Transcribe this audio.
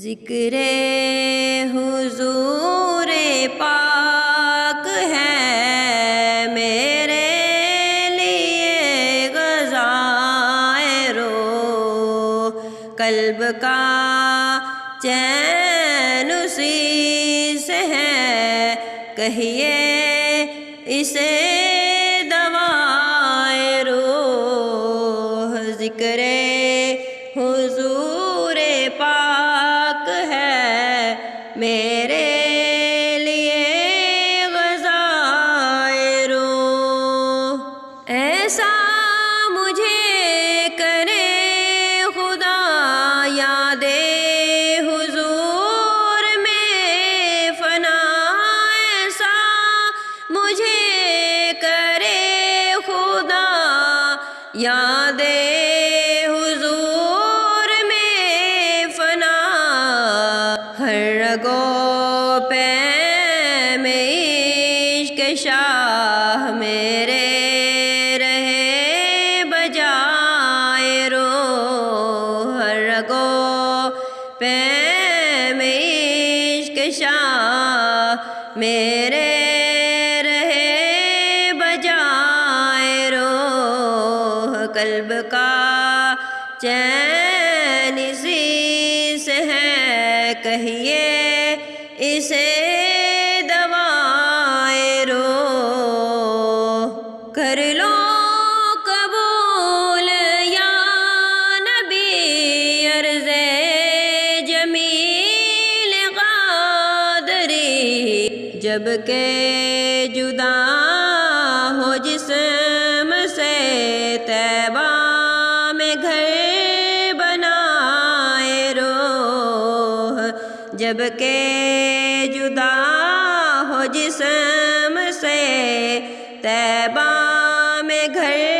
ذکر حضور پاک ہے میرے لیے غذائے روح، قلب کا چین اسی سے ہے، کہیے اسے دوائے روح۔ ذکر حضور پاک ہے میرے لیے غذائے روح۔ ایسا مجھے کرے خدا یاد حضور میں فنا، ایسا مجھے کرے خدا یاد ہر رگو پہ میں عشق شاہ میرے رہے بجائے روح، ہر رگو پہ میں عشق شاہ میرے رہے بجائے روح، قلب کا چین اسی سے ہے، کہیے اسے دوائے روح۔ کر لو قبول یا نبی عرض جمیل قادری، جب کہ جدا ہو جسم سے طیبہ میں گھر جب کہ جدا ہو جسم سے طیبہ میں گھر